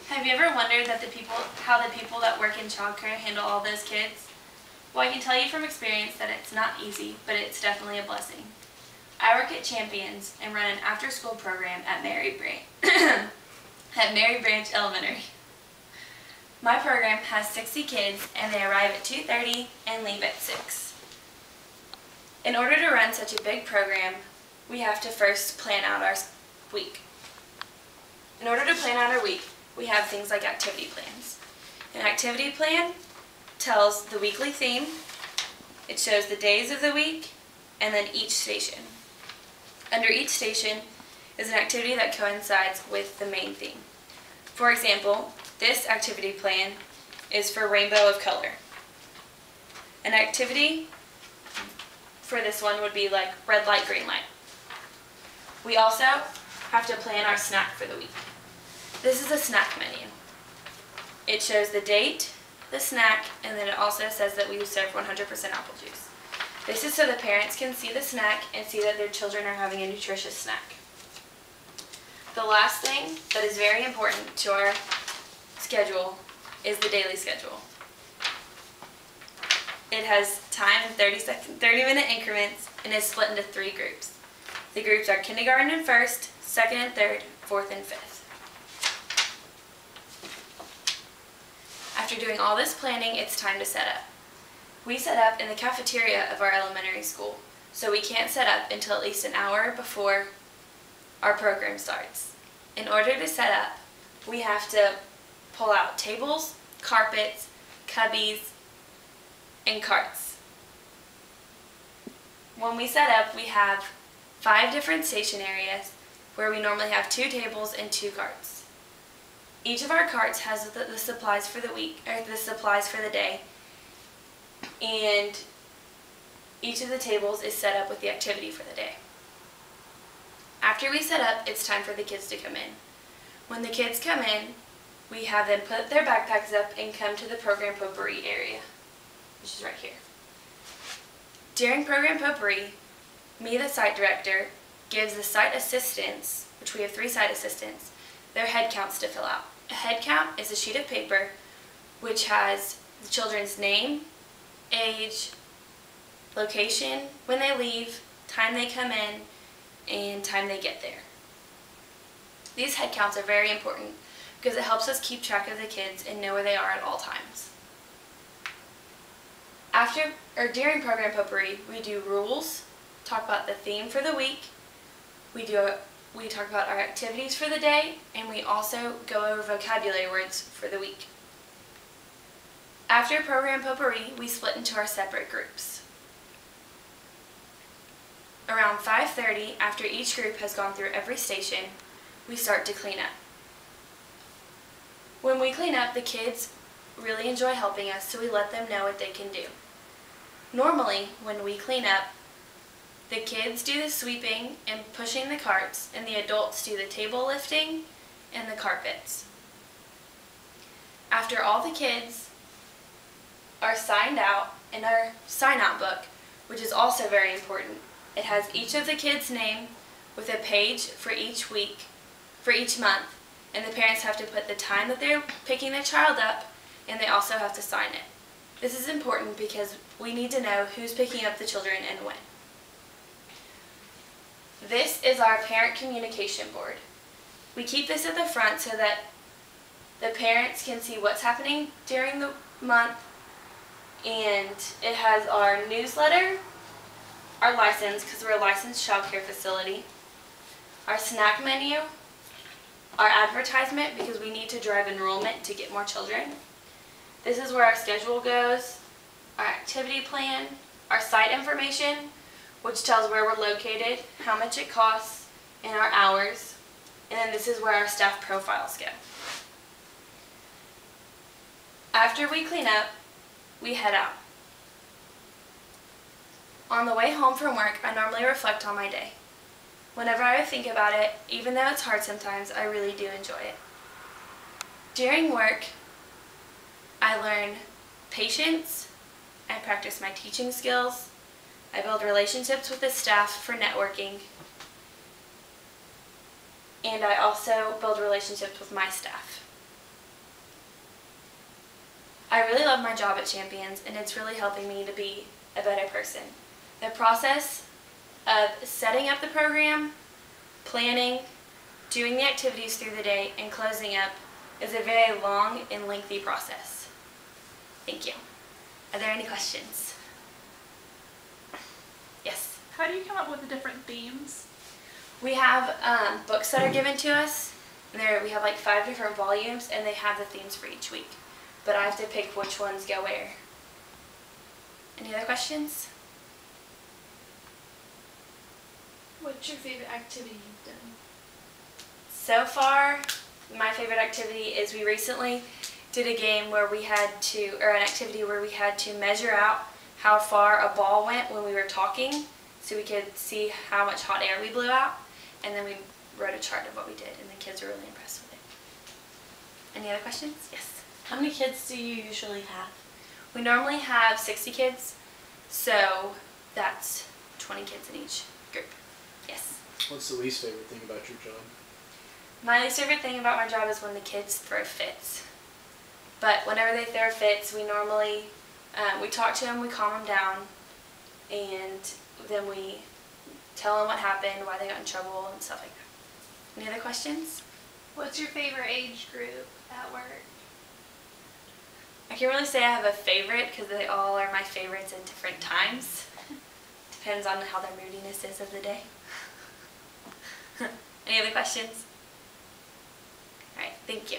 Have you ever wondered how the people that work in childcare handle all those kids? Well, I can tell you from experience that it's not easy, but it's definitely a blessing. I work at Champions and run an after-school program at Mary Branch Elementary. My program has 60 kids and they arrive at 2:30 and leave at 6. In order to run such a big program, we have to first plan out our week. In order to plan out our week, we have things like activity plans. An activity plan tells the weekly theme, it shows the days of the week, and then each station. Under each station is an activity that coincides with the main theme. For example, this activity plan is for Rainbow of Color. An activity for this one would be like red light, green light. We also have to plan our snack for the week. This is a snack menu. It shows the date, the snack, and then it also says that we serve 100% apple juice. This is so the parents can see the snack and see that their children are having a nutritious snack. The last thing that is very important to our schedule is the daily schedule. It has time in 30-minute increments and is split into 3 groups. The groups are kindergarten and first, second and third, fourth and fifth. After doing all this planning, it's time to set up. We set up in the cafeteria of our elementary school, so we can't set up until at least an hour before our program starts. In order to set up, we have to pull out tables, carpets, cubbies, and carts. When we set up, we have 5 different station areas where we normally have 2 tables and 2 carts. Each of our carts has the supplies for the week, or the supplies for the day, and each of the tables is set up with the activity for the day. After we set up, it's time for the kids to come in. When the kids come in, we have them put their backpacks up and come to the program potpourri area, which is right here. During program potpourri, me, the site director, gives the site assistants, which we have 3 site assistants, their head counts to fill out. A head count is a sheet of paper which has the children's name, age, location, when they leave, time they come in, and time they get there. These head counts are very important because it helps us keep track of the kids and know where they are at all times. During program potpourri, we do rules, talk about the theme for the week, we talk about our activities for the day, and we also go over vocabulary words for the week. After program potpourri, we split into our separate groups. Around 5:30, after each group has gone through every station, we start to clean up. When we clean up, the kids really enjoy helping us, so we let them know what they can do. Normally, when we clean up, the kids do the sweeping and pushing the carts, and the adults do the table lifting and the carpets. After all the kids are signed out in our sign-out book, which is also very important, it has each of the kids' name with a page for each week, for each month, and the parents have to put the time that they're picking their child up, and they also have to sign it. This is important because we need to know who's picking up the children and when. This is our parent communication board. We keep this at the front so that the parents can see what's happening during the month, and it has our newsletter, our license, because we're a licensed child care facility, our snack menu, our advertisement, because we need to drive enrollment to get more children. This is where our schedule goes, our activity plan, our site information, which tells where we're located, how much it costs, and our hours. And then this is where our staff profiles go. After we clean up, we head out. On the way home from work, I normally reflect on my day. Whenever I think about it, even though it's hard sometimes, I really do enjoy it. During work, I learn patience, I practice my teaching skills, I build relationships with the staff for networking, and I also build relationships with my staff. I really love my job at Champions, and it's really helping me to be a better person. The process of setting up the program, planning, doing the activities through the day, and closing up is a very long and lengthy process. Thank you. Are there any questions? Yes? How do you come up with the different themes? We have books that are given to us. We have like 5 different volumes, and they have the themes for each week. But I have to pick which ones go where. Any other questions? What's your favorite activity you've done? So far, my favorite activity is we recently did a game where we had to, or an activity where we had to measure out how far a ball went when we were talking, so we could see how much hot air we blew out, and then we wrote a chart of what we did, and the kids were really impressed with it. Any other questions? Yes? How many kids do you usually have? We normally have 60 kids, so that's 20 kids in each group. Yes? What's the least favorite thing about your job? My least favorite thing about my job is when the kids throw fits. But whenever they throw fits, we normally, we talk to them, we calm them down, and then we tell them what happened, why they got in trouble, and stuff like that. Any other questions? What's your favorite age group at work? I can't really say I have a favorite because they all are my favorites at different times. Depends on how their moodiness is of the day. Any other questions? All right, thank you.